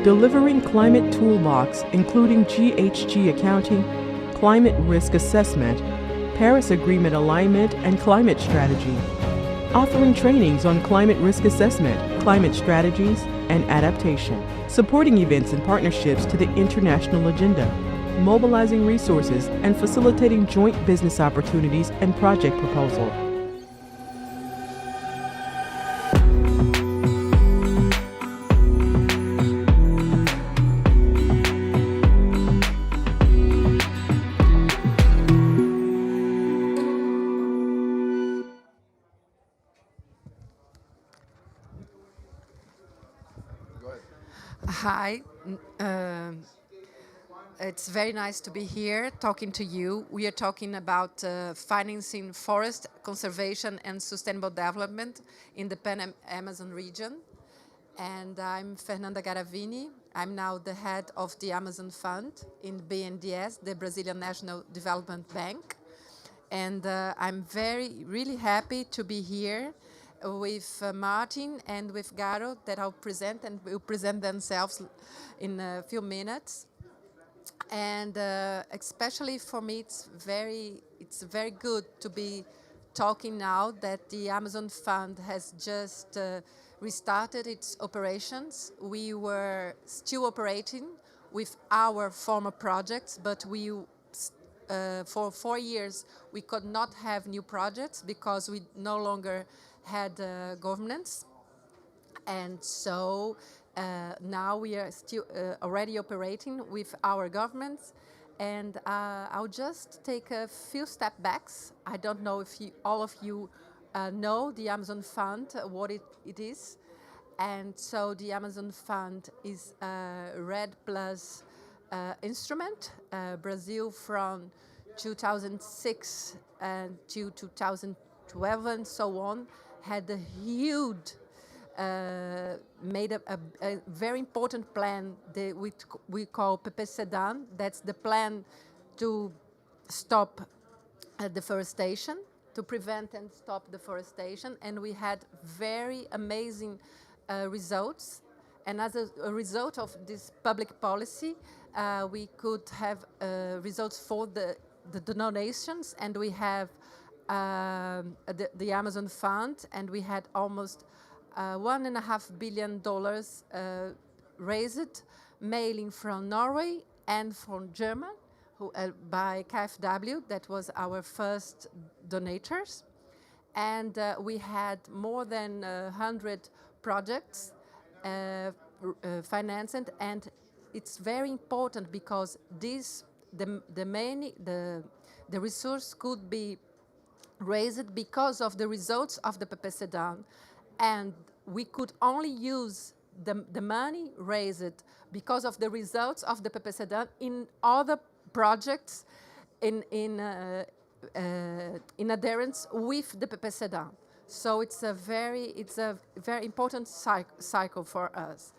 delivering climate toolbox including GHG accounting, climate risk assessment, Paris Agreement alignment, and climate strategy. Offering trainings on climate risk assessment, climate strategies, and adaptation. Supporting events and partnerships to the international agenda. Mobilizing resources and facilitating joint business opportunities and project proposal. Hi, it's very nice to be here talking to you. We are talking about financing forest conservation and sustainable development in the Pan-Amazon region. And I'm Fernanda Garavini. I'm now the head of the Amazon Fund in BNDES, the Brazilian National Development Bank. And I'm really happy to be here with Martin and with Garo that I'll present and will present themselves in a few minutes. And especially for me, it's very good to be talking now that the Amazon Fund has just restarted its operations. We were still operating with our former projects, but for 4 years we could not have new projects because we no longer had governance. And so now we are still already operating with our governments. And I'll just take a few step backs. I don't know if all of you know the Amazon Fund, what it is. And so the Amazon Fund is a RED Plus instrument. Brazil from 2006 to 2012 and so on had a huge made a very important plan that we call PPCDAN. That's the plan to stop deforestation, to prevent and stop deforestation. And we had very amazing results. And as a result of this public policy, we could have results for the donations, and we have the Amazon Fund, and we had almost $1.5 billion raised, mainly from Norway and from Germany, by KfW. That was our first donators. And we had more than 100 projects financed, and it's very important because the resource could be raised because of the results of the PPCDAN, and we could only use the money raised because of the results of the PPCDAN in other projects in adherence with the PPCDAN. So it's a very important cycle for us.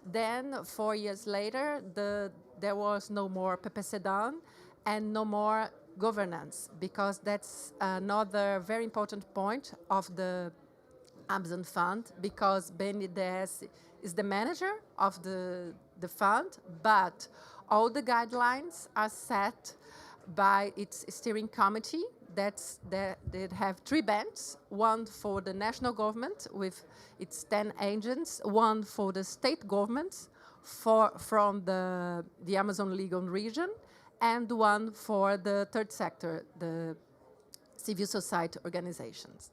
Then 4 years later, there was no more PPCDAN and no more governance, because that's another very important point of the Amazon Fund, because BNDES is the manager of the fund, but all the guidelines are set by its steering committee. They have 3 bands, one for the national government with its 10 agents, one for the state governments from the Amazon legal region, and one for the third sector, the civil society organizations.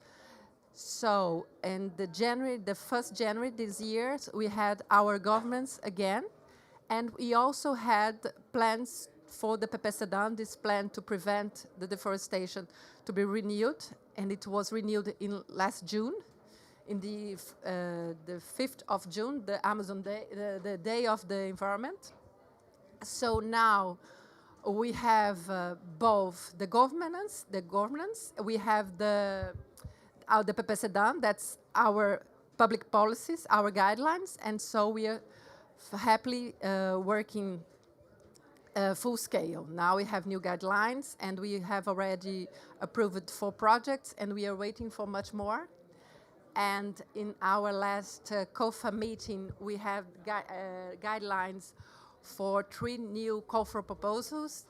So in the 1st January this year, we had our governments again, and we also had plans for the PPCDAN, this plan to prevent the deforestation, to be renewed, and it was renewed in last June, in the 5th of June, the Amazon Day, the Day of the Environment. So now we have both the governance, we have the PPCDAN, that's our public policies, our guidelines, and so we are happily working full scale. Now we have new guidelines, and we have already approved 4 projects, and we are waiting for much more. And in our last COFA meeting, we have guidelines for 3 new COFA proposals,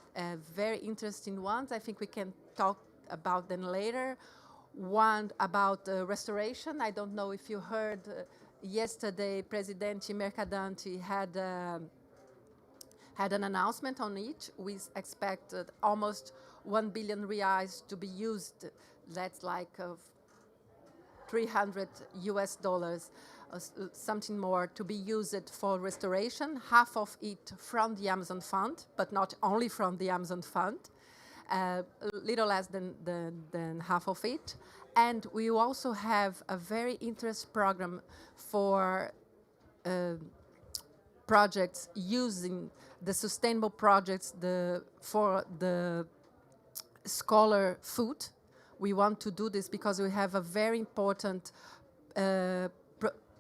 very interesting ones. I think we can talk about them later. One about restoration. I don't know if you heard yesterday, Presidente Mercadante had an announcement on it. We expected almost 1 billion reais to be used. That's like 300 US dollars, something more, to be used for restoration, half of it from the Amazon Fund, but not only from the Amazon Fund, a little less than half of it. And we also have a very interesting program for projects using the sustainable projects for the scholar food. We want to do this because we have a very important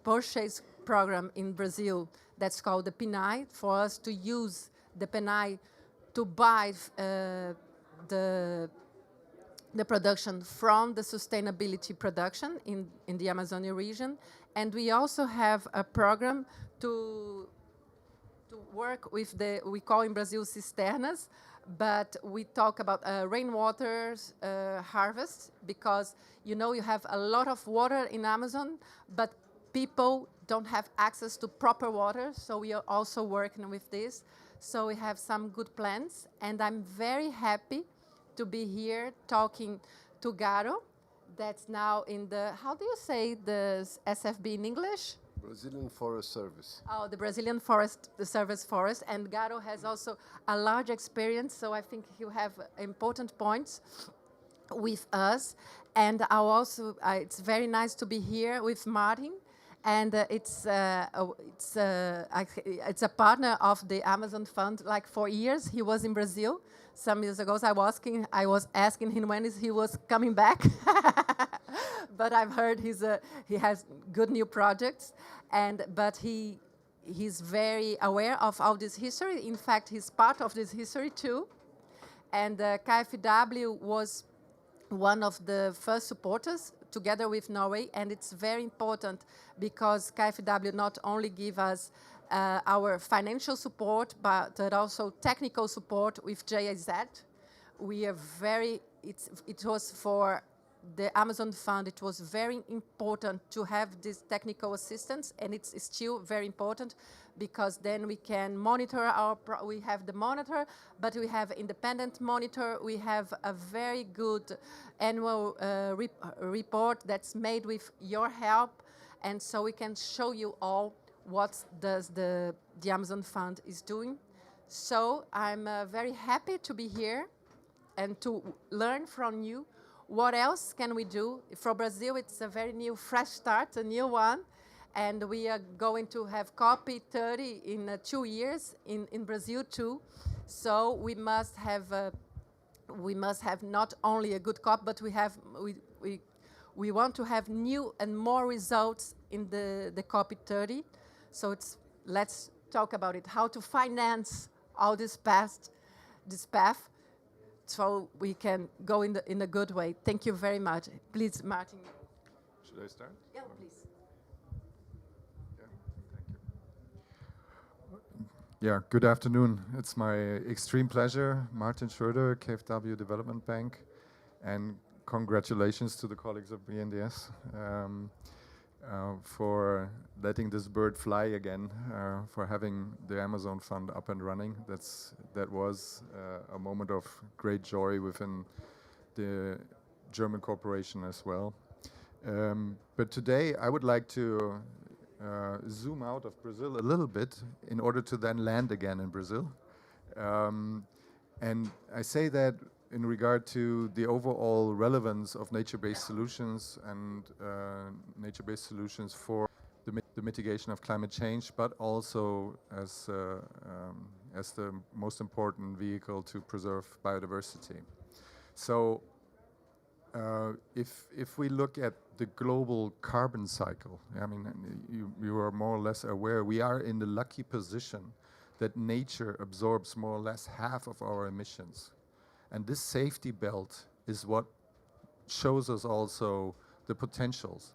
purchase program in Brazil that's called the PNAE, for us to use the PNAE to buy the production from the sustainability production in the Amazonia region. And we also have a program to work with we call in Brazil cisternas, but we talk about rainwater harvest, because you have a lot of water in Amazon, but people don't have access to proper water, so we are also working with this. So we have some good plans, and I'm very happy to be here talking to Garo, that's now in how do you say the SFB in English? Brazilian Forest Service. Oh, the Brazilian Service Forest. And Garo has also a large experience, so I think he'll have important points with us. And it's very nice to be here with Martin. And it's a partner of the Amazon Fund, like for years. He was in Brazil some years ago. So I was asking him when he was coming back. But I've heard he has good new projects, but he's very aware of all this history. In fact, he's part of this history too. And KfW was one of the first supporters together with Norway, and it's very important because KfW not only give us our financial support, but also technical support with JAZ. We are it was for the Amazon Fund, it was very important to have this technical assistance, and it's still very important because then we can monitor we have the monitor, but we have independent monitor. We have a very good annual report that's made with your help, and so we can show you all what the Amazon Fund is doing. So I'm very happy to be here and to learn from you. What else can we do? For Brazil, it's a very new, fresh start, a new one. And we are going to have COP30 in 2 years in Brazil too. So we must have not only a good COP, but we want to have new and more results in the COP30. So let's talk about it, how to finance all this path, so we can go in a good way. Thank you very much. Please, Martin. Should I start? Yeah, please. Yeah, thank you. Yeah, good afternoon. It's my extreme pleasure, Martin Schröder, KfW Development Bank, and congratulations to the colleagues of BNDES for letting this bird fly again, for having the Amazon Fund up and running. That was a moment of great joy within the German corporation as well. But today I would like to zoom out of Brazil a little bit in order to then land again in Brazil. And I say that in regard to the overall relevance of nature-based solutions and nature-based solutions for the mitigation of climate change, but also as the most important vehicle to preserve biodiversity. So if we look at the global carbon cycle, I mean, you are more or less aware, we are in the lucky position that nature absorbs more or less half of our emissions. And this safety belt is what shows us also the potentials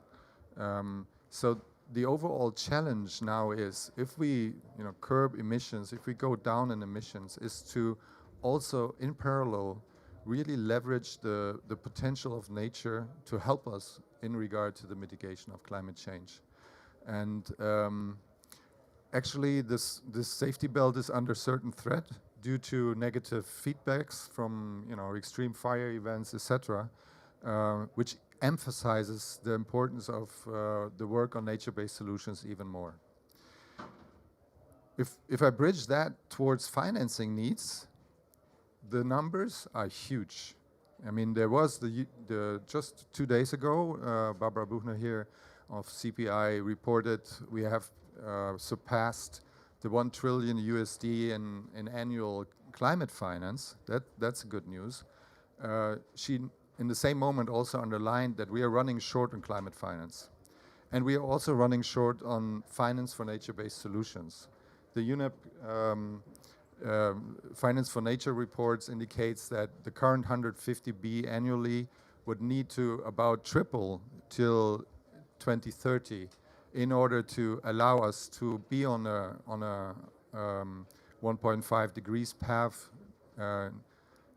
So the overall challenge now is, if we curb emissions, if we go down in emissions, is to also in parallel really leverage the potential of nature to help us in regard to the mitigation of climate change. And actually this safety belt is under certain threat due to negative feedbacks from extreme fire events, etc., which emphasizes the importance of the work on nature-based solutions even more. If I bridge that towards financing needs, the numbers are huge. I mean, there was just 2 days ago, Barbara Buchner here of CPI reported we have surpassed the $1 trillion USD in annual climate finance. That's good news. She, in the same moment, also underlined that we are running short on climate finance. And we are also running short on finance for nature-based solutions. The UNEP Finance for Nature reports indicates that the current 150B annually would need to about triple till 2030 in order to allow us to be on a 1.5 degrees path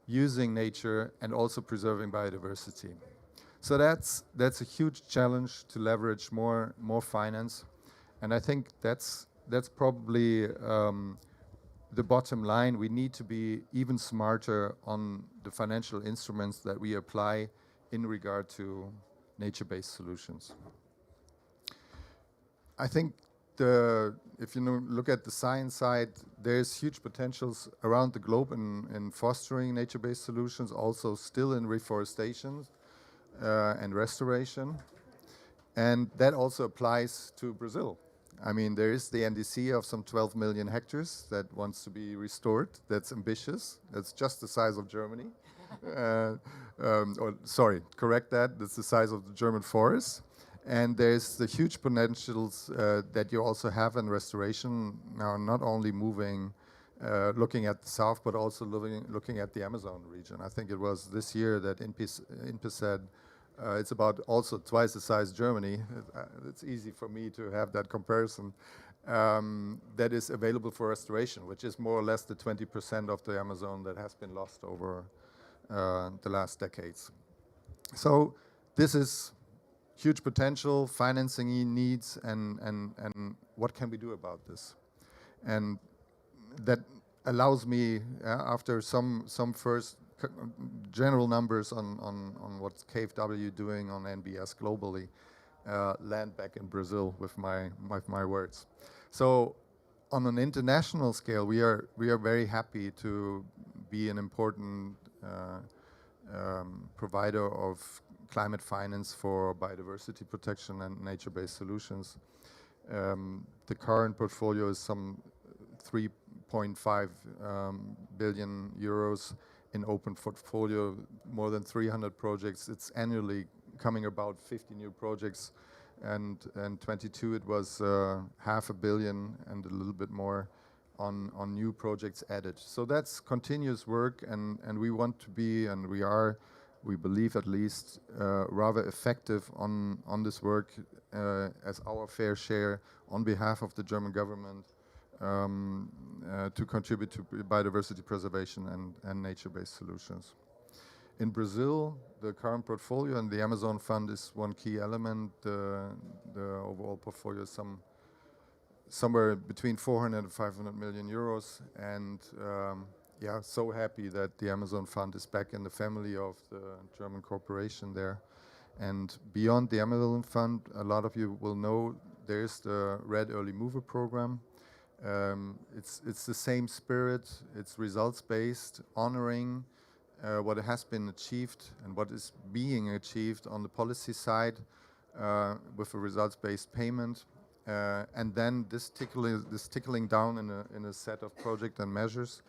using nature and also preserving biodiversity. So that's a huge challenge to leverage more finance, and I think that's probably the bottom line. We need to be even smarter on the financial instruments that we apply in regard to nature-based solutions. I think if you look at the science side, there's huge potentials around the globe in fostering nature-based solutions, also still in reforestation and restoration. And that also applies to Brazil. I mean, there is the NDC of some 12 million hectares that wants to be restored. That's ambitious. That's just the size of Germany. Correct that. That's the size of the German forest. And there's the huge potentials that you also have in restoration now, not only looking at the south, but also looking at the Amazon region. I think it was this year that INPE said it's about also twice the size of Germany. It's easy for me to have that comparison. That is available for restoration, which is more or less the 20% of the Amazon that has been lost over the last decades. So this is huge potential, financing needs, and what can we do about this? And that allows me, after some first general numbers on what's KfW doing on NBS globally, land back in Brazil with my words. So on an international scale, we are very happy to be an important provider of climate finance for biodiversity protection and nature-based solutions. The current portfolio is some 3.5 billion euros in open portfolio, more than 300 projects. It's annually coming about 50 new projects, and 22 it was $500 million and a little bit more on new projects added. So that's continuous work, and we want to be, and we believe at least, rather effective on this work as our fair share on behalf of the German government to contribute to biodiversity preservation and nature-based solutions. In Brazil, the current portfolio and the Amazon Fund is one key element. The overall portfolio is somewhere between 400 and 500 million euros, and so happy that the Amazon Fund is back in the family of the German corporation there. And beyond the Amazon Fund, a lot of you will know there's the Red Early Mover Program. It's the same spirit. It's results-based, honoring what has been achieved and what is being achieved on the policy side with a results-based payment. And then this tickling down in a set of project and measures.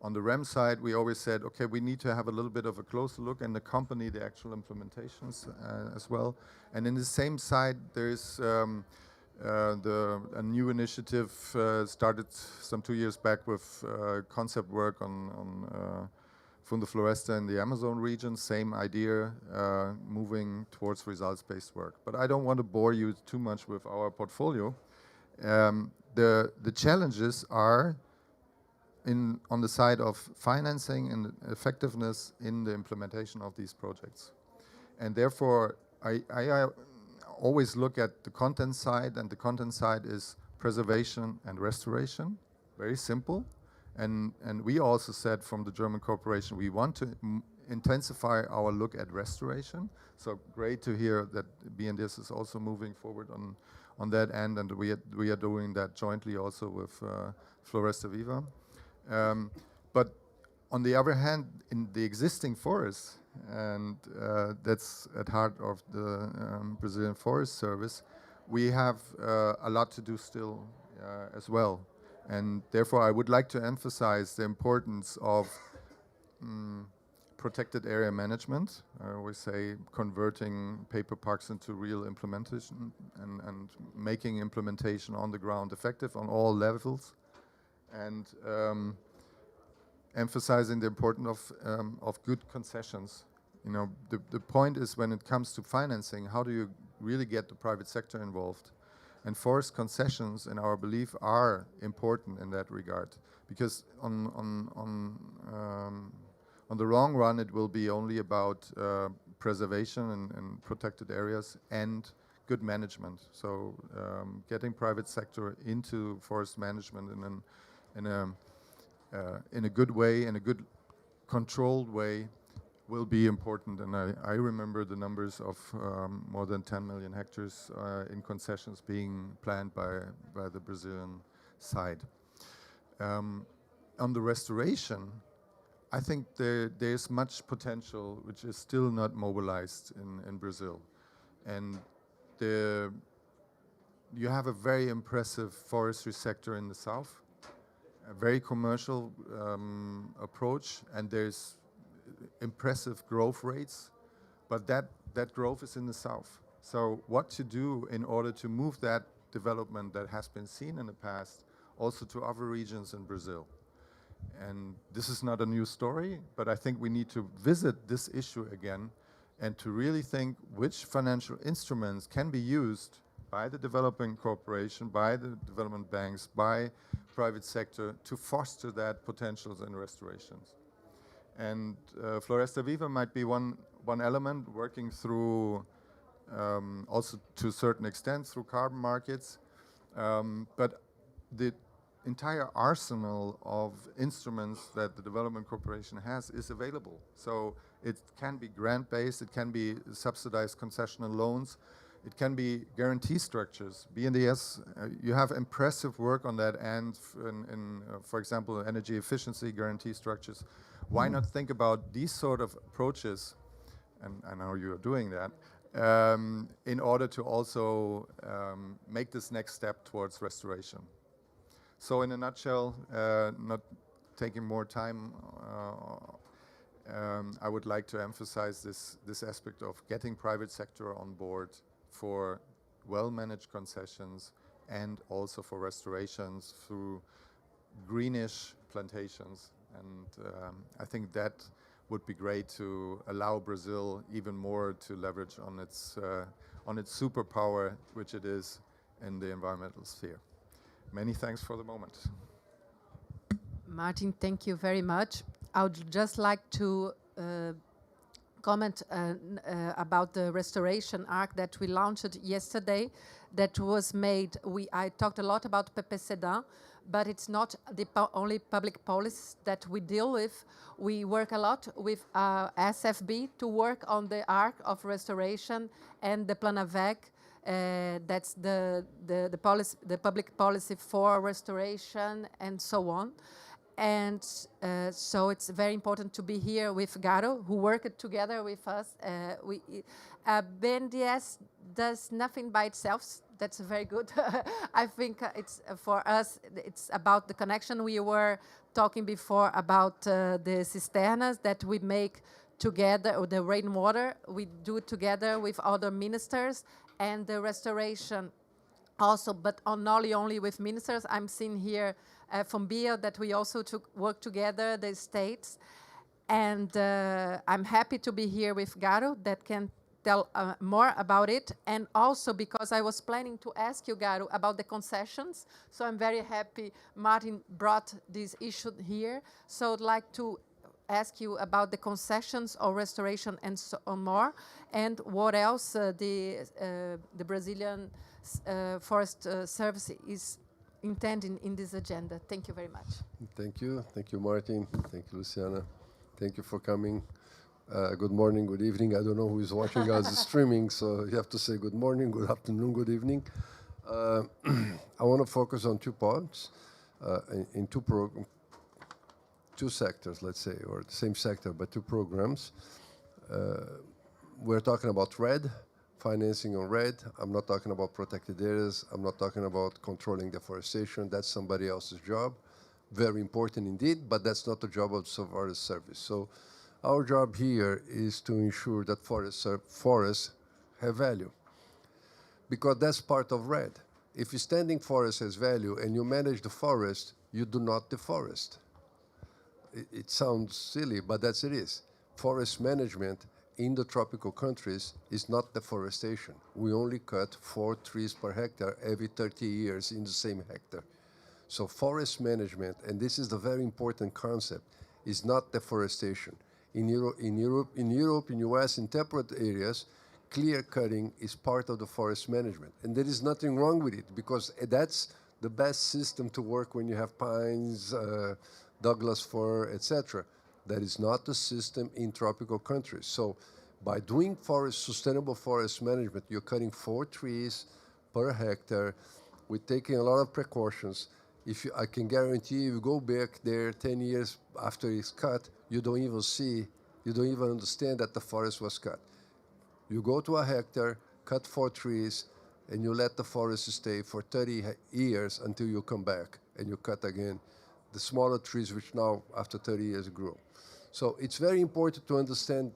On the REM side, we always said, okay, we need to have a little bit of a closer look and accompany the actual implementations as well. And in the same side, there's a new initiative started some 2 years back with concept work Funde Floresta in the Amazon region, same idea, moving towards results-based work. But I don't want to bore you too much with our portfolio. The challenges are on the side of financing and effectiveness in the implementation of these projects. And therefore, I always look at the content side, and the content side is preservation and restoration, very simple. And we also said from the German corporation, we want to intensify our look at restoration. So great to hear that BNDES is also moving forward on that end, and we are doing that jointly also with Floresta Viva. But on the other hand, in the existing forests, and that's at heart of the Brazilian Forest Service, we have a lot to do still as well. And therefore, I would like to emphasize the importance of protected area management. I always say converting paper parks into real implementation and making implementation on the ground effective on all levels. And emphasizing the importance of good concessions. You know, the point is, when it comes to financing, how do you really get the private sector involved? And forest concessions, in our belief, are important in that regard, because on the long run, it will be only about preservation and protected areas and good management. So getting private sector into forest management in a good way, in a good controlled way, will be important. And I remember the numbers of more than 10 million hectares in concessions being planned by the Brazilian side. On the restoration, I think there's much potential which is still not mobilized in Brazil. And you have a very impressive forestry sector in the south, a very commercial approach, and there's impressive growth rates, but that growth is in the south. So what to do in order to move that development that has been seen in the past also to other regions in Brazil? And this is not a new story, but I think we need to visit this issue again and to really think which financial instruments can be used by the developing corporation, by the development banks, by private sector to foster that potentials in restorations. And Floresta Viva might be one element, working through also to a certain extent through carbon markets, but the entire arsenal of instruments that the development corporation has is available. So it can be grant-based, it can be subsidized concessional loans, it can be guarantee structures. BNDES, you have impressive work on that end in for example, energy efficiency guarantee structures. Why not think about these sort of approaches, and I know you're doing that, in order to also make this next step towards restoration. So in a nutshell, not taking more time, I would like to emphasize this aspect of getting private sector on board for well-managed concessions and also for restorations through greenish plantations. And I think that would be great to allow Brazil even more to leverage on its superpower, which it is in the environmental sphere. Many thanks for the moment. Martin, thank you very much. I would just like to comment about the restoration arc that we launched yesterday. That was made, I talked a lot about PPCDA, but it's not the only public policy that we deal with. We work a lot with SFB to work on the arc of restoration and the Planavec. That's the public policy for restoration and so on. And so it's very important to be here with Garo, who worked together with us. BNDES does nothing by itself. That's very good. I think it's for us, it's about the connection. We were talking before about the cisternas that we make together, or the rainwater. We do it together with other ministers, and the restoration also, but not only with ministers. I'm seeing here from BIA that we also work together, the states. And I'm happy to be here with Garo that can tell more about it. And also because I was planning to ask you, Garo, about the concessions. So I'm very happy Martin brought this issue here. So I'd like to ask you about the concessions or restoration and so on more, and what else the Brazilian Forest Service is intending in this agenda. Thank you very much. Thank you, Martin. Thank you, Luciana. Thank you for coming. Good morning, good evening. I don't know who is watching us streaming, so you have to say good morning, good afternoon, good evening. I want to focus on 2 points in 2 sectors, let's say, or the same sector, but 2 programs. We're talking about RED, financing on RED. I'm not talking about protected areas. I'm not talking about controlling deforestation. That's somebody else's job. Very important indeed, but that's not the job of the Forest Service. So our job here is to ensure that forests have value, because that's part of RED. If your standing forest has value and you manage the forest, you do not deforest. It sounds silly, but that's it is. Forest management in the tropical countries is not deforestation. We only cut 4 trees per hectare every 30 years in the same hectare. So forest management, and this is the very important concept, is not deforestation. In Europe, in US, in temperate areas, clear cutting is part of the forest management. And there is nothing wrong with it, because that's the best system to work when you have pines, Douglas fir, etc. That is not the system in tropical countries. So by doing sustainable forest management, you're cutting 4 trees per hectare. We're taking a lot of precautions. I can guarantee you go back there 10 years after it's cut, you don't even understand that the forest was cut. You go to a hectare, cut 4 trees, and you let the forest stay for 30 years until you come back and you cut again the smaller trees, which now, after 30 years, grow. So it's very important to understand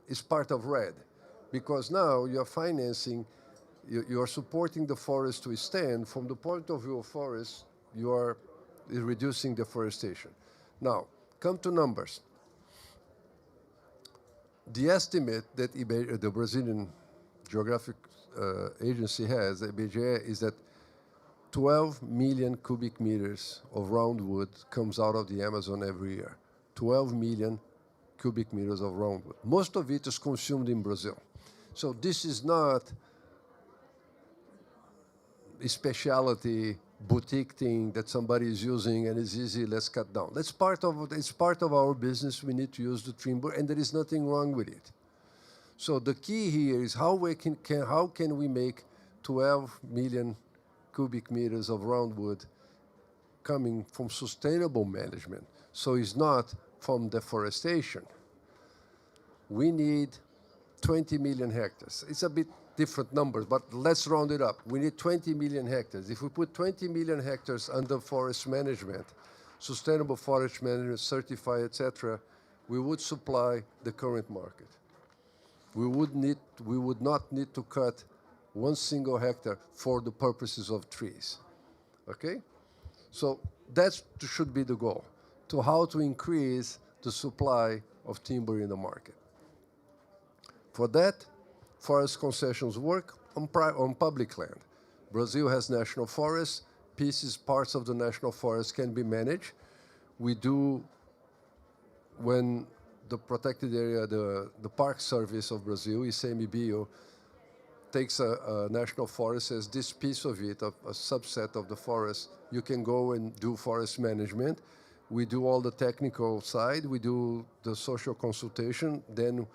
it's part of RED, because now you're financing, you're supporting the forest to stand. From the point of view of forests, you are reducing deforestation. Now, come to numbers. The estimate that the Brazilian Geographic Agency has, IBGE, is that 12 million cubic meters of roundwood comes out of the Amazon every year. 12 million cubic meters of roundwood. Most of it is consumed in Brazil. So this is not a specialty boutique thing that somebody is using and it's easy, let's cut down. It's part of our business. We need to use the timber, and there is nothing wrong with it. So the key here is how can we make 12 million cubic meters of roundwood coming from sustainable management, so it's not from deforestation. We need 20 million hectares. It's a bit different numbers, but let's round it up. We need 20 million hectares. If we put 20 million hectares under forest management, sustainable forest management, certified, etc., we would supply the current market. We would not need to cut 1 single hectare for the purposes of trees. Okay? So that should be the goal, to how to increase the supply of timber in the market. For that, forest concessions work on public land. Brazil has national forests. Parts of the national forest can be managed. We do, when the protected area, the Park Service of Brazil, ICMBio, takes a national forest as this piece of it, a subset of the forest, you can go and do forest management. We do all the technical side. We do the social consultation. Then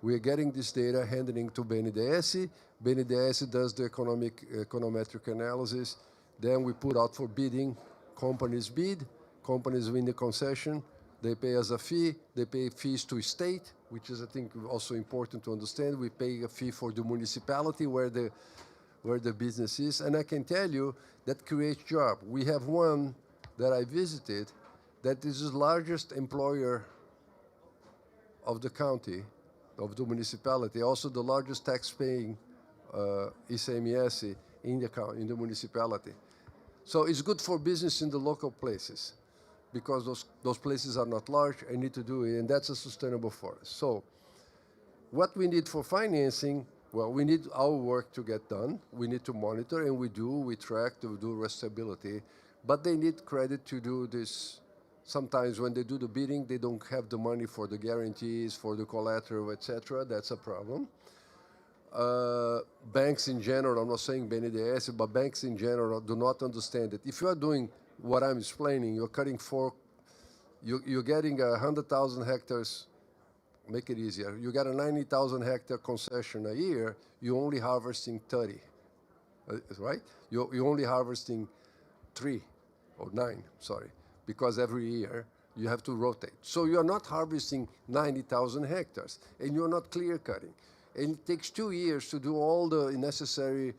we're getting this data, handing to BNDES. BNDES does the econometric analysis. Then we put out for bidding. Companies bid. Companies win the concession. They pay us a fee. They pay fees to state, which is, I think, also important to understand. We pay a fee for the municipality where the business is. And I can tell you that creates jobs. We have one that I visited that is the largest employer of the county, of the municipality, also the largest tax-paying ICMS in the municipality. So it's good for business in the local places. because those places are not large. I need to do it, and that's a sustainable forest. So what we need for financing, well, we need our work to get done. We need to monitor, and we do. We track to do restability, but they need credit to do this. Sometimes when they do the bidding, they don't have the money for the guarantees, for the collateral, etc. That's a problem. Banks in general, I'm not saying BNDES, but banks in general do not understand that if you are doing what I'm explaining, you're cutting you're getting 100,000 hectares, make it easier, you got a 90,000 hectare concession a year, you're only harvesting 30, right? You're only harvesting 3 or 9, sorry, because every year you have to rotate. So you're not harvesting 90,000 hectares, and you're not clear cutting. And it takes 2 years to do all the necessary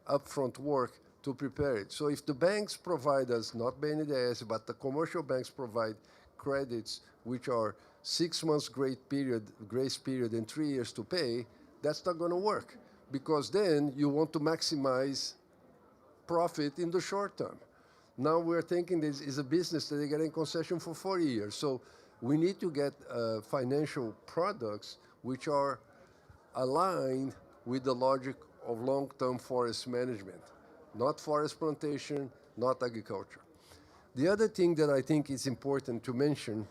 upfront work to prepare it. So if the banks provide us, not BNDES, but the commercial banks provide credits, which are 6 months grace period and 3 years to pay, that's not going to work, because then you want to maximize profit in the short term. Now we're thinking this is a business that they're getting concession for 40 years. So we need to get financial products which are aligned with the logic of long-term forest management, not forest plantation, not agriculture. The other thing that I think is important to mention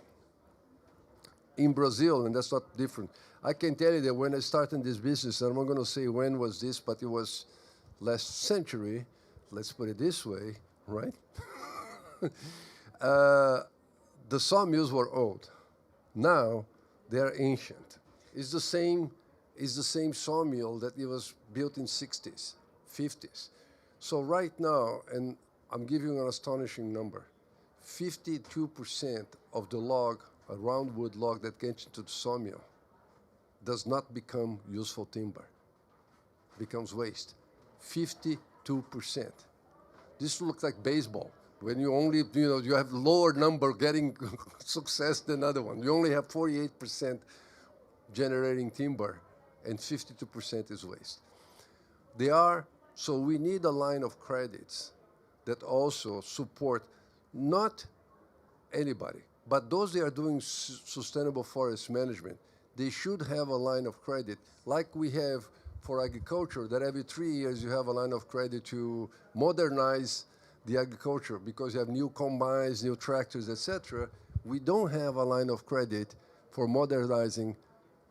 in Brazil, and that's not different, I can tell you that when I started this business, and I'm not going to say when was this, but it was last century, let's put it this way, right? The sawmills were old. Now they're ancient. It's the same sawmill that it was built in 60s, 50s. So right now, and I'm giving you an astonishing number, 52% of the log, a roundwood log that gets into the sawmill, does not become useful timber, becomes waste. 52%. This looks like baseball. When you only, you have lower number getting success than other one. You only have 48% generating timber, and 52% is waste. So we need a line of credits that also support not anybody, but those that are doing sustainable forest management. They should have a line of credit like we have for agriculture, that every 3 years you have a line of credit to modernize the agriculture because you have new combines, new tractors, etc. We don't have a line of credit for modernizing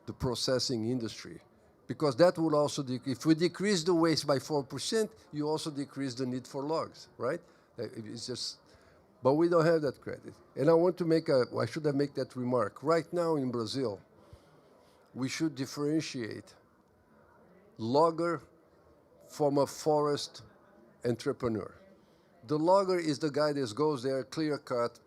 the processing industry, because that would also, if we decrease the waste by 4%, you also decrease the need for logs, right? It's just, but we don't have that credit. And I want to I should have made that remark. Right now in Brazil, we should differentiate logger from a forest entrepreneur. The logger is the guy that goes there, clear cut,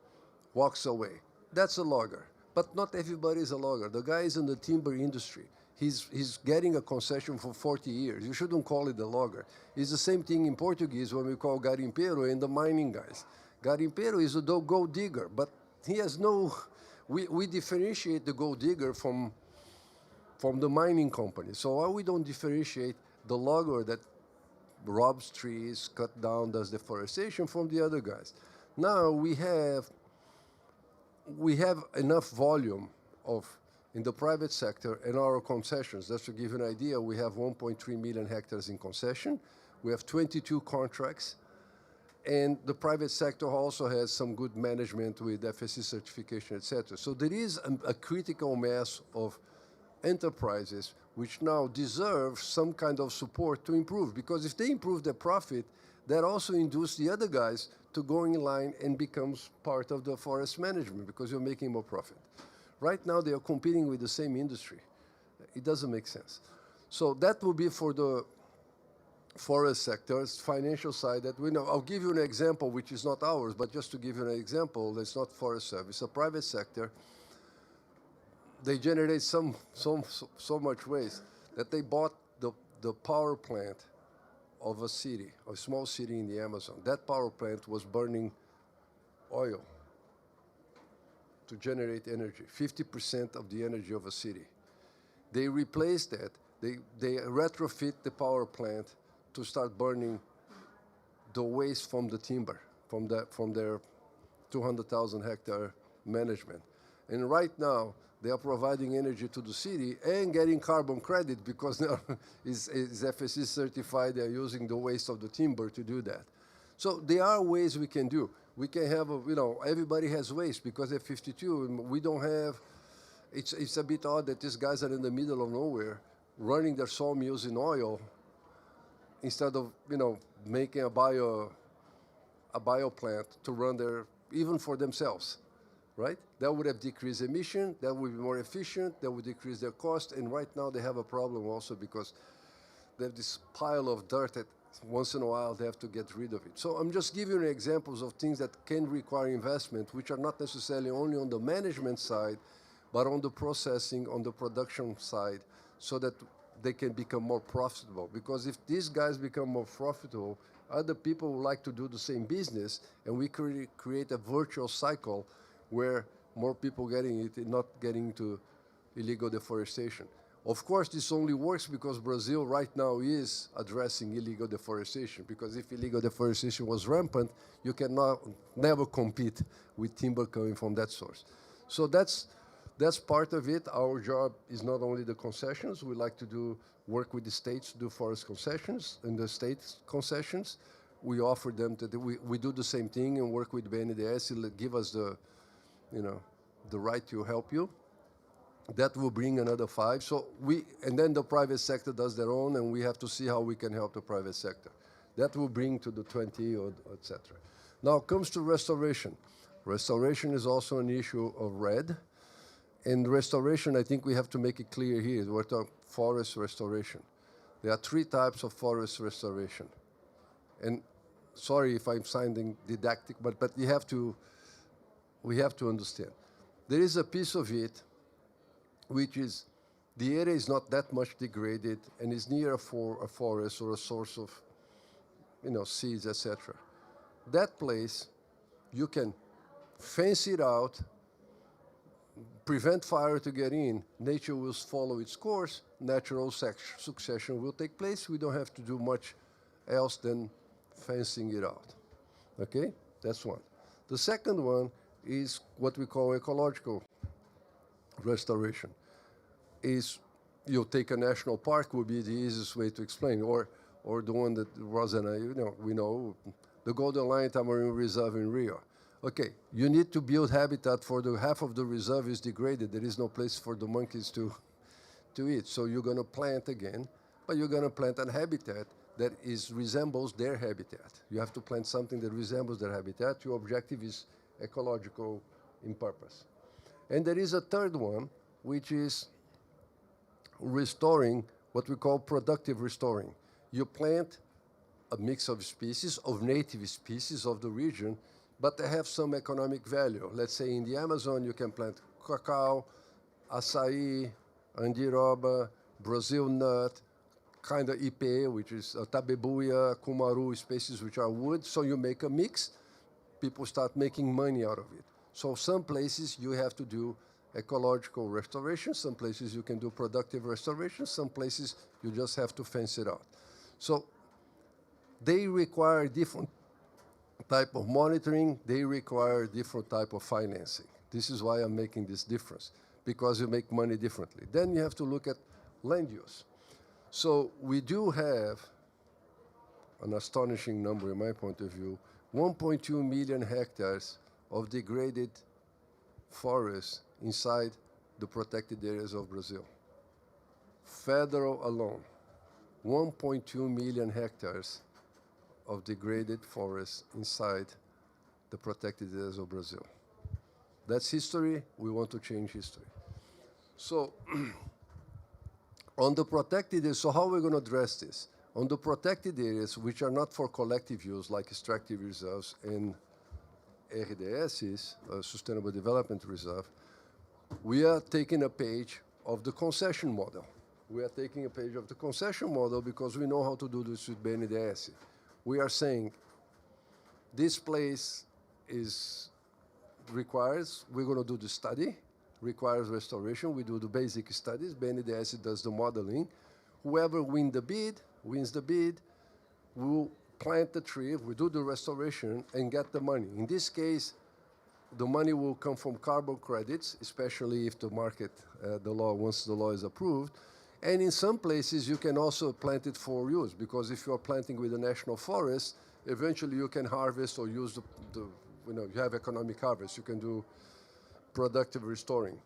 walks away. That's a logger. But not everybody is a logger. The guy is in the timber industry. He's getting a concession for 40 years. You shouldn't call it a logger. It's the same thing in Portuguese when we call garimpeiro and the mining guys. Garimpeiro is a gold digger, but he has no, we differentiate the gold digger from the mining company. So why we don't differentiate the logger that robs trees, cut down, does deforestation from the other guys? Now we have enough volume in the private sector and our concessions. Just to give you an idea, we have 1.3 million hectares in concession. We have 22 contracts. And the private sector also has some good management with FSC certification, etc. So there is a critical mass of enterprises which now deserve some kind of support to improve, because if they improve their profit, that also induces the other guys to go in line and becomes part of the forest management because you're making more profit. Right now they are competing with the same industry. It doesn't make sense. So that will be for the forest sector's financial side that we know. I'll give you an example which is not ours, but just to give you an example, that's not Forest Service, a private sector. They generate so much waste that they bought the power plant of a city, a small city in the Amazon. That power plant was burning oil to generate energy, 50% of the energy of a city. They replaced that. They retrofit the power plant to start burning the waste from the timber, from their 200,000 hectare management. And right now, they are providing energy to the city and getting carbon credit because now is FSC certified. They are using the waste of the timber to do that. So there are ways we can do. We can have, everybody has waste because at 52, we don't have, it's a bit odd that these guys are in the middle of nowhere running their sawmills in oil instead of, making a bio plant to run their, even for themselves, right? That would have decreased emission, that would be more efficient, that would decrease their cost, and right now they have a problem also because they have this pile of dirt that once in a while they have to get rid of it. So I'm just giving you examples of things that can require investment, which are not necessarily only on the management side, but on the processing, on the production side, so that they can become more profitable. Because if these guys become more profitable, other people would like to do the same business, and we create a virtual cycle where more people getting it and not getting into illegal deforestation. Of course, this only works because Brazil right now is addressing illegal deforestation, because if illegal deforestation was rampant, you cannot never compete with timber coming from that source. So that's part of it. Our job is not only the concessions. We like to work with the states to do forest concessions, and the states concessions, we offer them we do the same thing and work with BNDES. It'll give us the right to help you. That will bring another 5. So and then the private sector does their own, and we have to see how we can help the private sector. That will bring to the 20, or et cetera. Now it comes to restoration. Restoration is also an issue of red. And restoration, I think we have to make it clear here. We're talking forest restoration. There are 3 types of forest restoration. And sorry if I'm sounding didactic, but we have to understand. There is a piece of it which is the area is not that much degraded and is near a forest or a source of, seeds, etc. That place, you can fence it out, prevent fire to get in, nature will follow its course, natural succession will take place. We don't have to do much else than fencing it out. Okay? That's one. The second one is what we call ecological restoration. Is you take a national park would be the easiest way to explain, or the one that Rosa and I, we know, the Golden Lion Tamarind Reserve in Rio. Okay, you need to build habitat for the half of the reserve is degraded. There is no place for the monkeys to eat. So you're going to plant again, but you're going to plant a habitat that resembles their habitat. You have to plant something that resembles their habitat. Your objective is ecological in purpose. And there is a third one, which is restoring, what we call productive restoring. You plant a mix of species, of native species of the region, but they have some economic value. Let's say in the Amazon, you can plant cacao, açaí, andiroba, Brazil nut, kind of ipe, which is tabebuia, kumaru, species which are wood. So you make a mix, people start making money out of it. So some places you have to do ecological restoration, some places you can do productive restoration, some places you just have to fence it out. So they require different type of monitoring, they require different type of financing. This is why I'm making this difference, because you make money differently. Then you have to look at land use. So we do have an astonishing number, in my point of view, 1.2 million hectares of degraded forests inside the protected areas of Brazil. Federal alone, 1.2 million hectares of degraded forests inside the protected areas of Brazil. That's history. We want to change history. So on the protected areas, so how are we going to address this? On the protected areas, which are not for collective use, like extractive reserves and RDSs, Sustainable Development Reserve, we are taking a page of the concession model. We are taking a page of the concession model because we know how to do this with BNDES. We are saying this place we're going to do the study, requires restoration. We do the basic studies. BNDES does the modeling. Whoever wins the bid, we'll plant the tree, we do the restoration, and get the money. In this case, the money will come from carbon credits, especially if the market, once the law is approved. And in some places, you can also plant it for use, because if you're planting with a national forest, eventually you can harvest or use you have economic harvest. You can do productive restoring.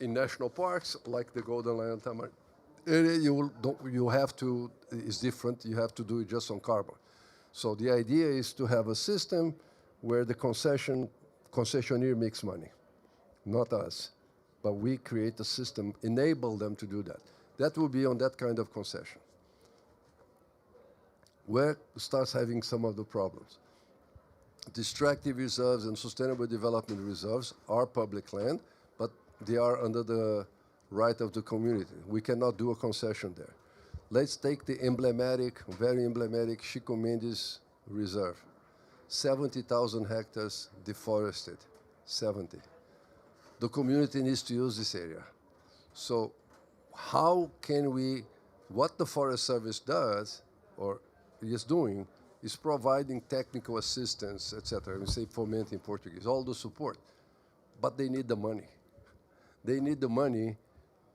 In national parks, like the Golden Lion Tamar area, you have to, it's different, you have to do it just on carbon. So the idea is to have a system where the concessionaire makes money, not us. But we create a system, enable them to do that. That will be on that kind of concession. Where starts having some of the problems. Distractive reserves and sustainable development reserves are public land, but they are under the right of the community. We cannot do a concession there. Let's take the emblematic, very emblematic Chico Mendes Reserve. 70,000 hectares deforested, 70. The community needs to use this area. So how can we, what the Forest Service does, or is doing, is providing technical assistance, etc. We say fomento in Portuguese, all the support. But they need the money. They need the money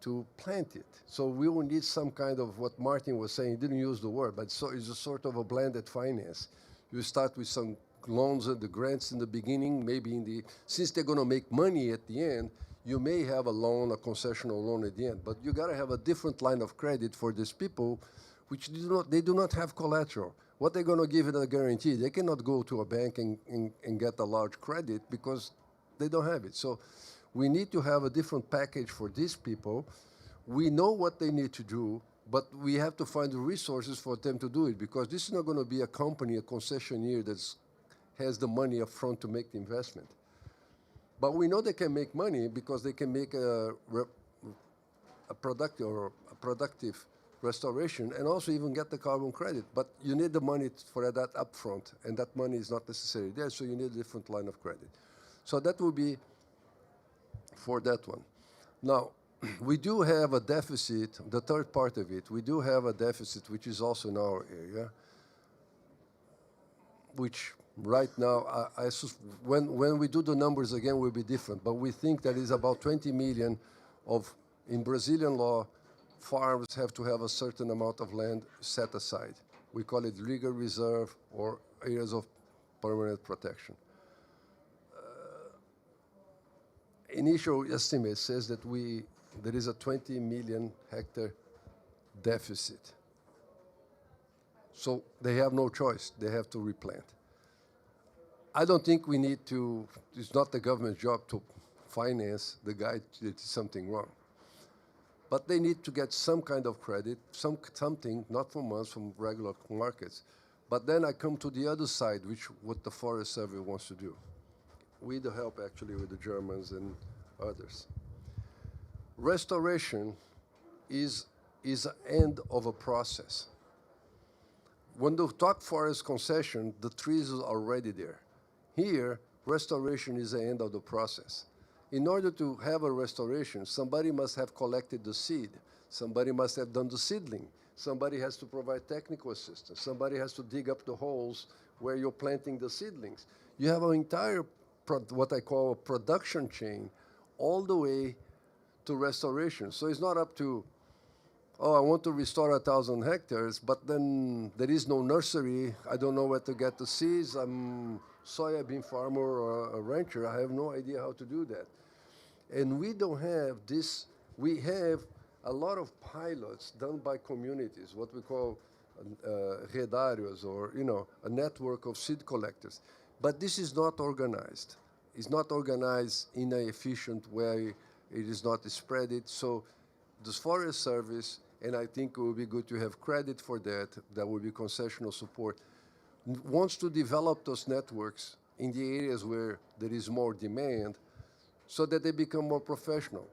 to plant it. So we will need some kind of what Martin was saying, he didn't use the word, but so it's a sort of a blended finance. You start with some loans and the grants in the beginning, maybe since they're going to make money at the end, you may have a loan, a concessional loan at the end, but you got to have a different line of credit for these people, which they do not have collateral. What they're going to give it a guarantee? They cannot go to a bank and get a large credit because they don't have it. So we need to have a different package for these people. We know what they need to do, but we have to find the resources for them to do it, because this is not going to be a company, a concessionaire that has the money up front to make the investment. But we know they can make money because they can make a productive restoration and also even get the carbon credit. But you need the money for that upfront, and that money is not necessarily there, so you need a different line of credit. So that will be for that one. Now, we do have a deficit, the third part of it, we do have a deficit which is also in our area, which right now, when we do the numbers again, will be different, but we think that is about 20 million in Brazilian law, farms have to have a certain amount of land set aside. We call it legal reserve or areas of permanent protection. Initial estimate says that there is a 20 million hectare deficit. So they have no choice. They have to replant. I don't think we need to, it's not the government's job to finance the guy that did something wrong. But they need to get some kind of credit, something, not from us, from regular markets. But then I come to the other side, what the Forest Service wants to do. With the help, actually, with the Germans and others. Restoration is an end of a process. When you talk forest concession, the trees are already there. Here, restoration is the end of the process. In order to have a restoration, somebody must have collected the seed. Somebody must have done the seedling. Somebody has to provide technical assistance. Somebody has to dig up the holes where you're planting the seedlings. You have an entire, what I call a production chain, all the way to restoration. So it's not up to, oh, I want to restore 1,000 hectares, but then there is no nursery. I don't know where to get the seeds. I'm soybean farmer or a rancher. I have no idea how to do that. And we don't have this. We have a lot of pilots done by communities, what we call redários, or a network of seed collectors. But this is not organized. It's not organized in an efficient way. It is not spread it. So the Forest Service, and I think it will be good to have credit for that, that will be concessional support, wants to develop those networks in the areas where there is more demand so that they become more professional.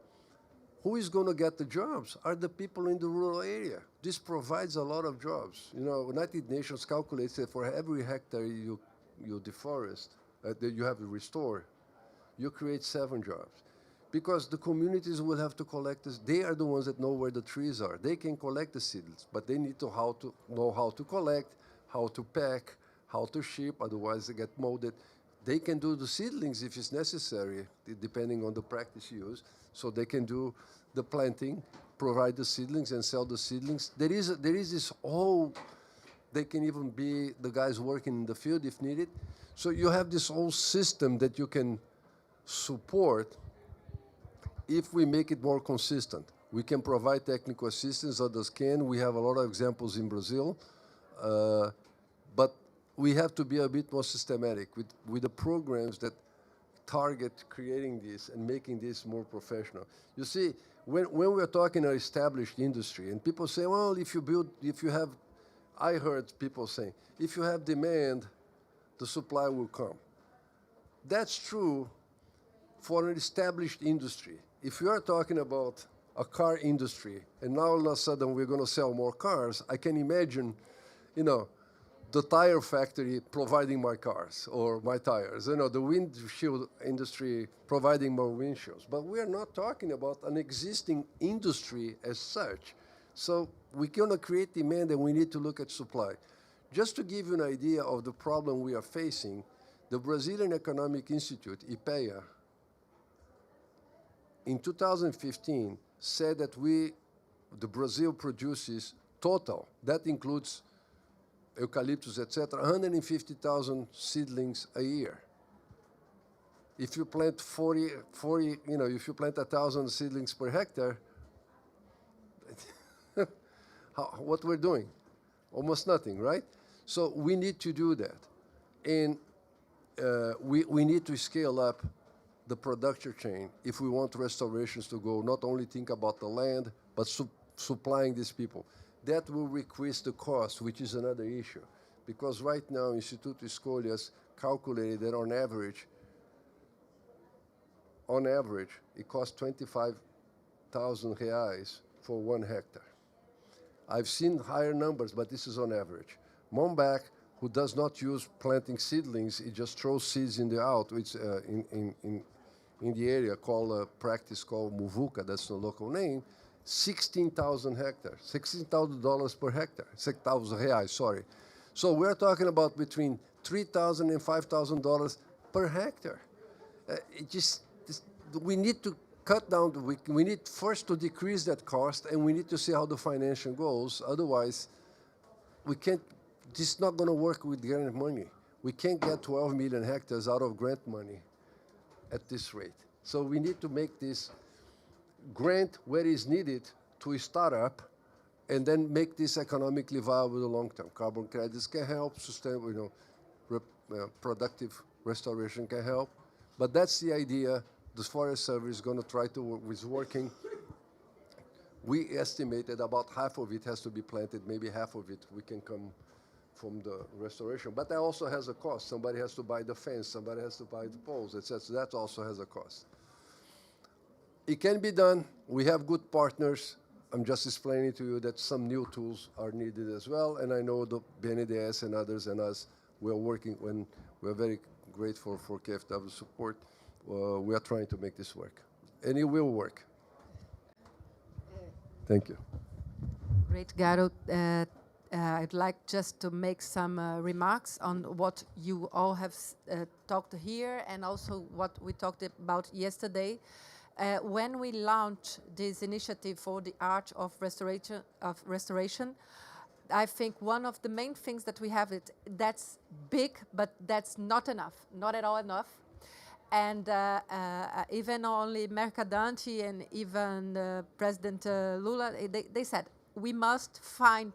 Who is going to get the jobs? Are the people in the rural area. This provides a lot of jobs. United Nations calculates that for every hectare you deforest, that you have to restore, you create 7 jobs. Because the communities will have to collect this. They are the ones that know where the trees are. They can collect the seeds, but they need to know how to collect, how to pack, how to ship, otherwise they get molded. They can do the seedlings if it's necessary, depending on the practice used. So they can do the planting, provide the seedlings, and sell the seedlings. There is this whole, they can even be the guys working in the field if needed. So you have this whole system that you can support if we make it more consistent. We can provide technical assistance, others can. We have a lot of examples in Brazil. But we have to be a bit more systematic with the programs that target creating this and making this more professional. You see, when we're talking an established industry, and people say, well, if you have, I heard people saying, if you have demand, the supply will come. That's true for an established industry. If you are talking about a car industry, and now all of a sudden we're going to sell more cars, I can imagine, the tire factory providing my cars or my tires, the windshield industry providing more windshields. But we are not talking about an existing industry as such. So we're going to create demand and we need to look at supply. Just to give you an idea of the problem we are facing, the Brazilian Economic Institute, IPEA, in 2015 said that the Brazil produces total, that includes eucalyptus, etc., 150,000 seedlings a year. If you plant 40, if you plant 1,000 seedlings per hectare, what we're doing? Almost nothing, right? So we need to do that. And we need to scale up the production chain if we want restorations to go, not only think about the land, but supplying these people. That will decrease the cost, which is another issue. Because right now, Instituto Escolhas calculated that on average, it costs 25,000 reais for 1 hectare. I've seen higher numbers, but this is on average. Mombach, who does not use planting seedlings, it just throws seeds in the out, which in the area called a practice called Muvuca, that's the local name, 16,000 hectares, $16,000 per hectare, 6,000 reais, sorry. So we're talking about between $3,000 and $5,000 per hectare. We need to cut down, we need first to decrease that cost, and we need to see how the financial goes. Otherwise, we can't, this is not going to work with grant money. We can't get 12 million hectares out of grant money at this rate. So we need to make this grant where is needed to start up and then make this economically viable in the long term. Carbon credits can help, sustainable, productive restoration can help. But that's the idea. The Forest Service is going to try to work, is working. We estimate that about half of it has to be planted, maybe half of it we can come from the restoration. But that also has a cost. Somebody has to buy the fence, somebody has to buy the poles, etc. That also has a cost. It can be done. We have good partners. I'm just explaining to you that some new tools are needed as well. And I know the BNDES and others and us, we're working, when we're very grateful for KfW support. We are trying to make this work. And it will work. Thank you. Great, Garo. I'd like just to make some remarks on what you all have talked here and also what we talked about yesterday. When we launched this initiative for the art of restoration, I think one of the main things that we have, that's big, but that's not enough, not at all enough. And even only Mercadante and even President Lula, they said, we must find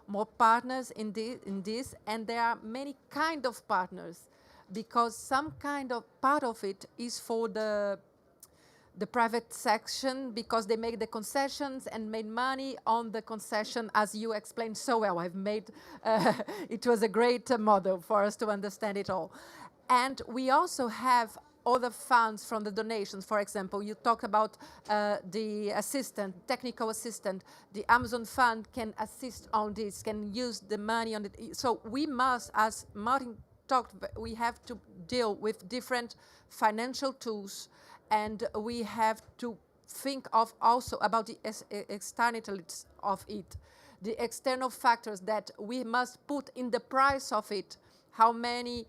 more partners in this, and there are many kind of partners, because some kind of part of it is for the private section, because they make the concessions and made money on the concession, as you explained so well. I've made, it was a great model for us to understand it all. And we also have other funds from the donations. For example, you talk about the assistant, technical assistant. The Amazon Fund can assist on this, can use the money on it. So we must, as Martin talked, we have to deal with different financial tools, and we have to think of also about the externalities of it, the external factors that we must put in the price of it, how many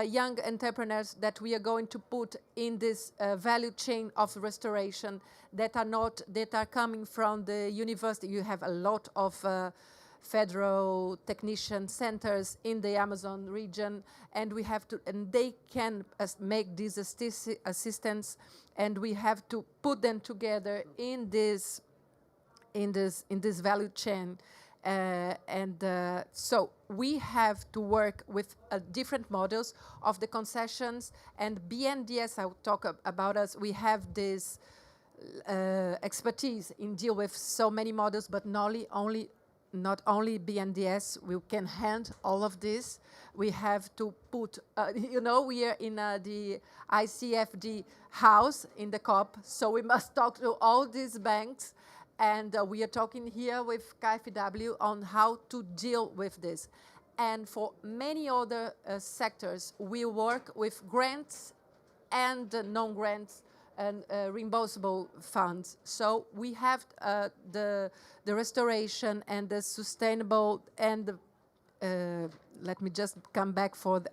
young entrepreneurs that we are going to put in this value chain of restoration that are coming from the university. You have a lot of federal technician centers in the Amazon region, and they can make these assistance, and we have to put them together in this value chain. So we have to work with different models of the concessions, and BNDES, I'll talk about us, we have this expertise in deal with so many models, but not only BNDES, we can handle all of this. We have to put, we are in the ICFD house in the COP, so we must talk to all these banks. And we are talking here with KfW on how to deal with this. And for many other sectors, we work with grants and non-grants and reimbursable funds. So we have the restoration and the sustainable and let me just come back for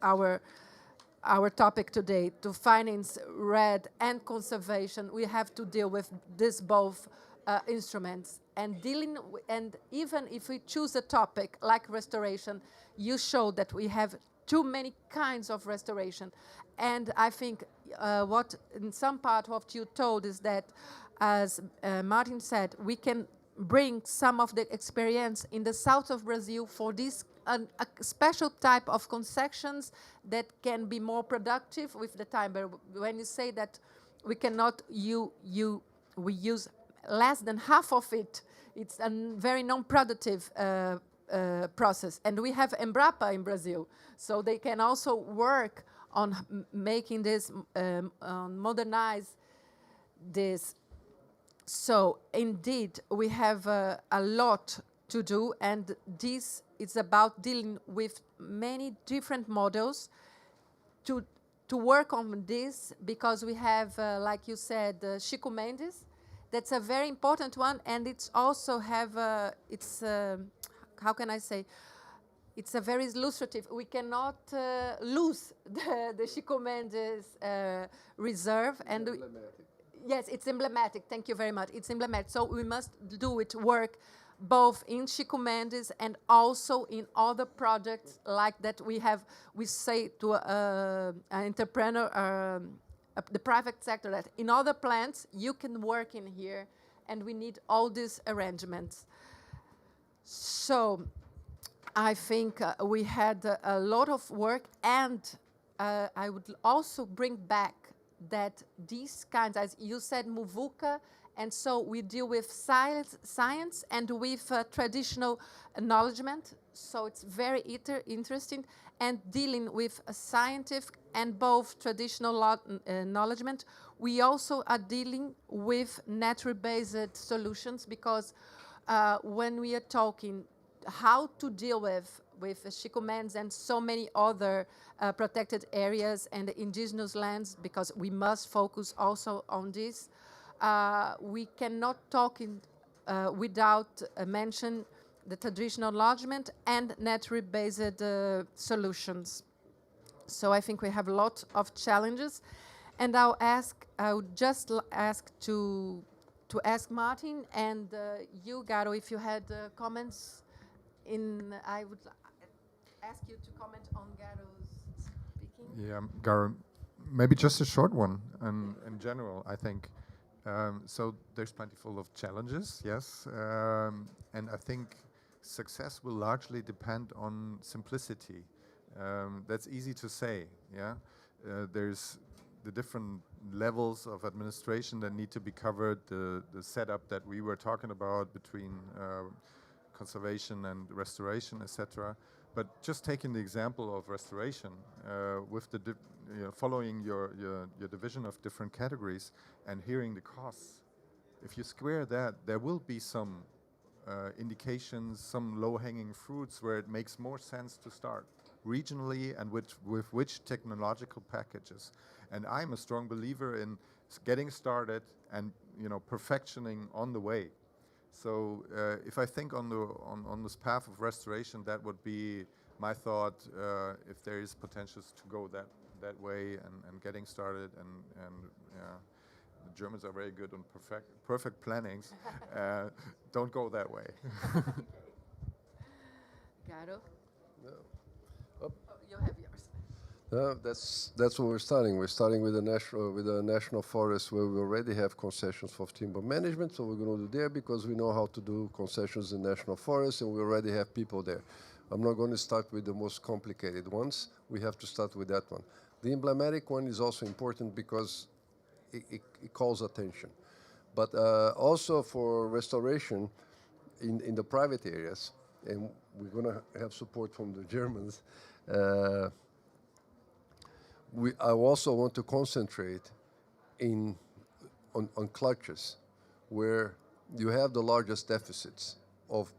our topic today, to finance RED and conservation. We have to deal with this both instruments, and even if we choose a topic like restoration, you show that we have too many kinds of restoration. And I think what in some part what you told is that, as Martin said, we can bring some of the experience in the south of Brazil for this a special type of concessions that can be more productive with the time. But when you say that we cannot, we use less than half of it, it's a very non-productive process. And we have Embrapa in Brazil, so they can also work on making this, modernize this. So indeed, we have a lot to do, and this is about dealing with many different models to work on this, because we have, like you said, Chico Mendes. That's a very important one, and it's also have, how can I say, it's a very illustrative. We cannot lose the Chico Mendes reserve. And yes, it's emblematic. Thank you very much. It's emblematic. So we must do it, work both in Chico Mendes and also in other projects like that we have. We say to an entrepreneur, the private sector, that in other plants you can work in here, and we need all these arrangements. So I think we had a lot of work, and I would also bring back that these kinds, as you said, Muvuka, and so we deal with science and with traditional acknowledgement. So it's very interesting, and dealing with a scientific and both traditional acknowledgement. We also are dealing with nature-based solutions, because when we are talking how to deal with Chico Mendes and so many other protected areas and indigenous lands, because we must focus also on this. We cannot talk without mention the traditional enlargement and nature-based solutions. So I think we have a lot of challenges, and I would just ask to ask Martin and you, Garo, if you had comments. I would ask you to comment on Garo's speaking. Yeah, Garo, maybe just a short one. In general, I think, so there's plentiful of challenges, yes, and I think success will largely depend on simplicity. That's easy to say, yeah. There's the different levels of administration that need to be covered, the setup that we were talking about between conservation and restoration, etc. But just taking the example of restoration, with the following your division of different categories and hearing the costs, if you square that, there will be some indications, some low-hanging fruits where it makes more sense to start regionally and with which technological packages. And I'm a strong believer in getting started and perfectioning on the way. So if I think on this path of restoration, that would be my thought, if there is potentials to go that way and getting started, and the Germans are very good on perfect plannings. Don't go that way. Garo? No. Oh, you have yours. That's what we're starting. We're starting with a national forest where we already have concessions for timber management. So we're going to do there because we know how to do concessions in national forests, and we already have people there. I'm not going to start with the most complicated ones. We have to start with that one. The emblematic one is also important because it calls attention. But also for restoration in the private areas, and we're going to have support from the Germans. I also want to concentrate on clutches where you have the largest deficits of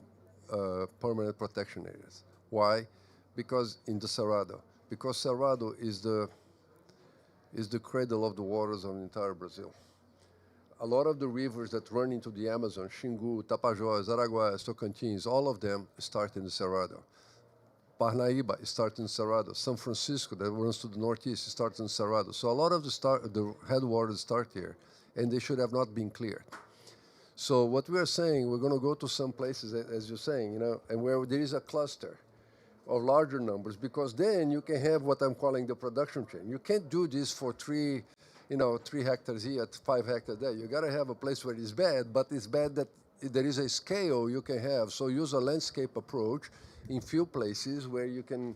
permanent protection areas. Why? Because in the Cerrado. Because Cerrado is the cradle of the waters of entire Brazil. A lot of the rivers that run into the Amazon, Xingu, Tapajós, Araguaia, Tocantins, all of them start in the Cerrado. Parnaíba starts in Cerrado. San Francisco, that runs to the northeast, starts in Cerrado. So a lot of the headwaters start here, and they should have not been cleared. So what we are saying, we're going to go to some places, as you're saying, and where there is a cluster of larger numbers, because then you can have what I'm calling the production chain. You can't do this for 3 hectares here, 5 hectares there. You got to have a place where it's bad, but it's bad that there is a scale you can have. So use a landscape approach in few places where you can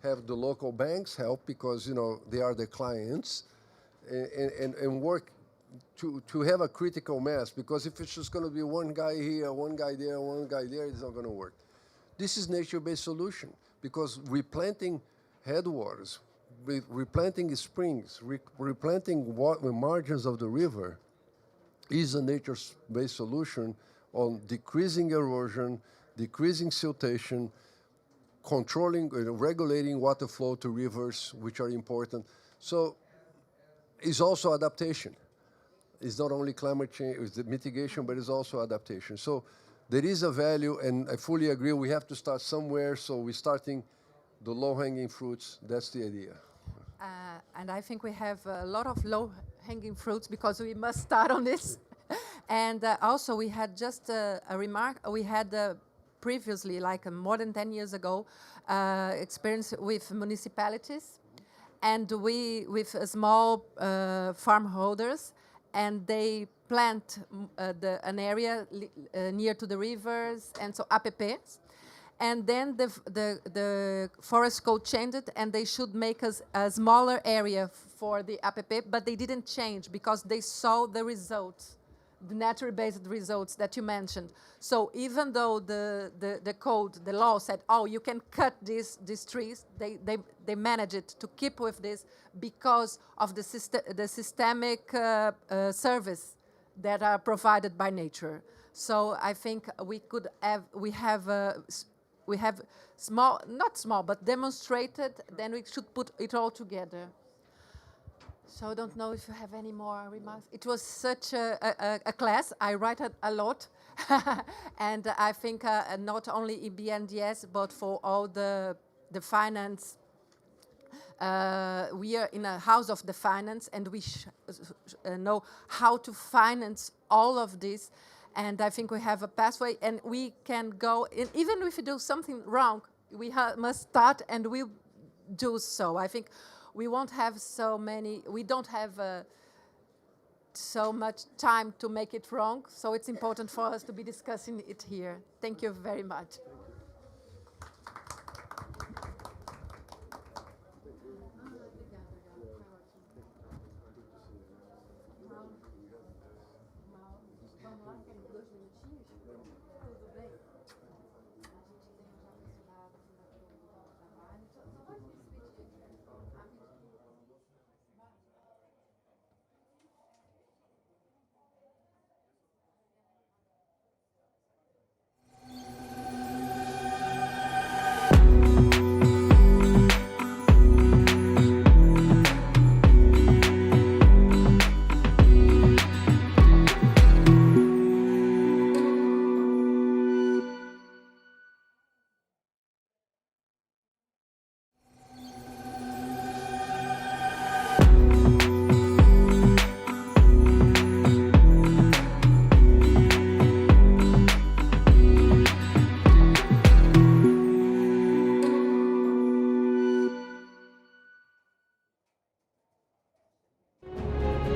have the local banks help because, they are the clients, and work to have a critical mass, because if it's just going to be one guy here, one guy there, one guy there, it's not going to work. This is nature-based solution, because replanting headwaters, replanting springs, replanting margins of the river is a nature-based solution on decreasing erosion, decreasing siltation, controlling, regulating water flow to rivers, which are important. So it's also adaptation. It's not only climate change, it's the mitigation, but it's also adaptation. So there is a value, and I fully agree, we have to start somewhere, so we're starting the low-hanging fruits. That's the idea. And I think we have a lot of low-hanging fruits because we must start on this. And also we had just a remark, we had previously, like more than 10 years ago, experience with municipalities and with small farm holders, and they plant an area near to the rivers, and so APPs. And then the forest code changed, and they should make a smaller area for the APP, but they didn't change because they saw the results, the nature-based results that you mentioned. So even though the code, the law said, oh, you can cut these trees, they managed it to keep with this because of the systemic service that are provided by nature. So I think we have small, not small, but demonstrated, then we should put it all together. So I don't know if you have any more remarks. It was such a class. I write a lot. And I think not only in BNDES, but for all the finance, we are in a house of the finance, and we know how to finance all of this. And I think we have a pathway, and we can go, even if we do something wrong, we must start, and we do so. I think we won't have we don't have so much time to make it wrong, so it's important for us to be discussing it here. Thank you very much.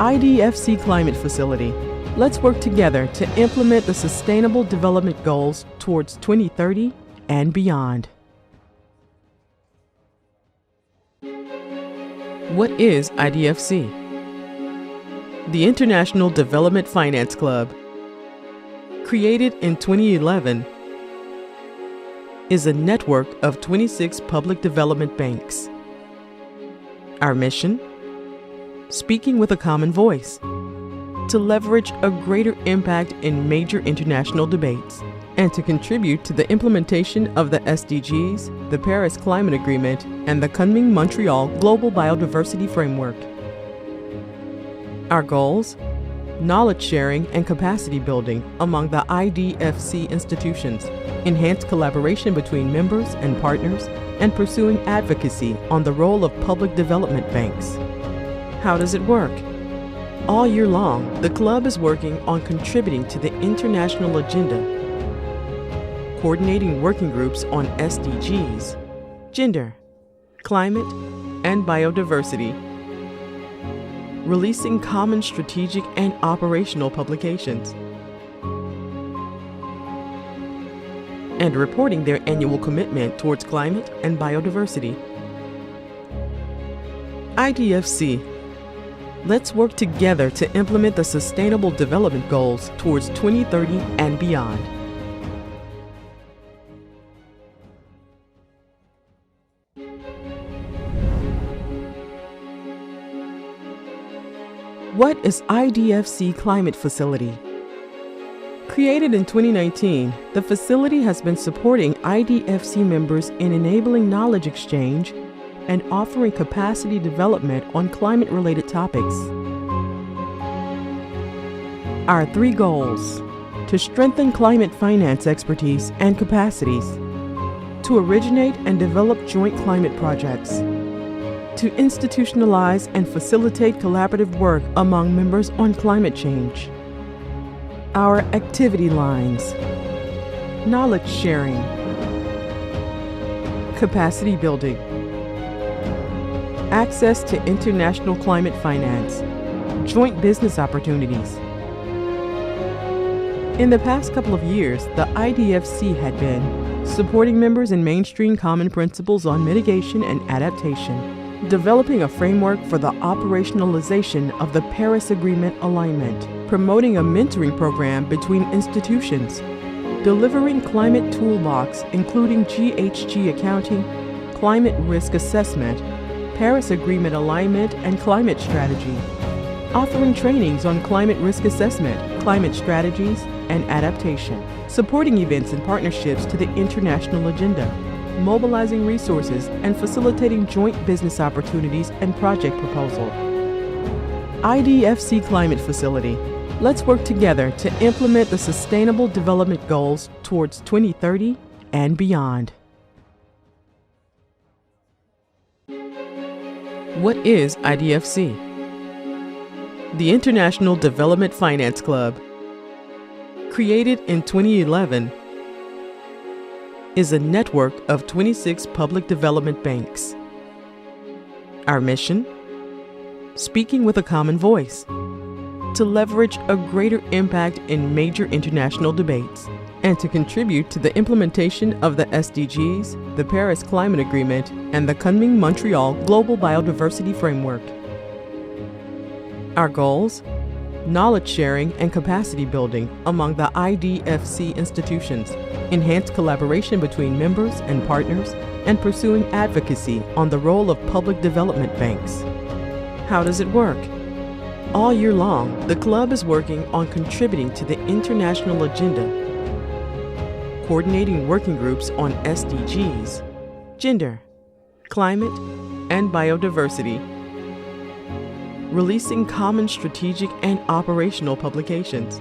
IDFC Climate Facility. Let's work together to implement the Sustainable Development Goals towards 2030 and beyond. What is IDFC? The International Development Finance Club, created in 2011, is a network of 26 public development banks. Our mission? Speaking with a common voice, to leverage a greater impact in major international debates, and to contribute to the implementation of the SDGs, the Paris Climate Agreement, and the Kunming-Montreal Global Biodiversity Framework. Our goals? Knowledge sharing and capacity building among the IDFC institutions, enhanced collaboration between members and partners, and pursuing advocacy on the role of public development banks. How does it work? All year long, the club is working on contributing to the international agenda, coordinating working groups on SDGs, gender, climate, and biodiversity, releasing common strategic and operational publications, and reporting their annual commitment towards climate and biodiversity. IDFC. Let's work together to implement the Sustainable Development Goals towards 2030 and beyond. What is IDFC Climate Facility? Created in 2019, the facility has been supporting IDFC members in enabling knowledge exchange and offering capacity development on climate-related topics. Our 3 goals: to strengthen climate finance expertise and capacities, to originate and develop joint climate projects, to institutionalize and facilitate collaborative work among members on climate change. Our activity lines: knowledge sharing, capacity building, access to international climate finance, joint business opportunities. In the past couple of years, the IDFC had been supporting members in mainstream common principles on mitigation and adaptation, developing a framework for the operationalization of the Paris Agreement alignment, promoting a mentoring program between institutions, delivering climate toolbox including GHG accounting, climate risk assessment, Paris Agreement alignment and climate strategy, offering trainings on climate risk assessment, climate strategies, and adaptation, supporting events and partnerships to the international agenda, mobilizing resources and facilitating joint business opportunities and project proposal. IDFC Climate Facility. Let's work together to implement the Sustainable Development Goals towards 2030 and beyond. What is IDFC? The International Development Finance Club, created in 2011, is a network of 26 public development banks. Our mission? Speaking with a common voice, to leverage a greater impact in major international debates, and to contribute to the implementation of the SDGs, the Paris Climate Agreement, and the Kunming-Montreal Global Biodiversity Framework. Our goals? Knowledge sharing and capacity building among the IDFC institutions, enhanced collaboration between members and partners, and pursuing advocacy on the role of public development banks. How does it work? All year long, the club is working on contributing to the international agenda, coordinating working groups on SDGs, gender, climate, and biodiversity, releasing common strategic and operational publications,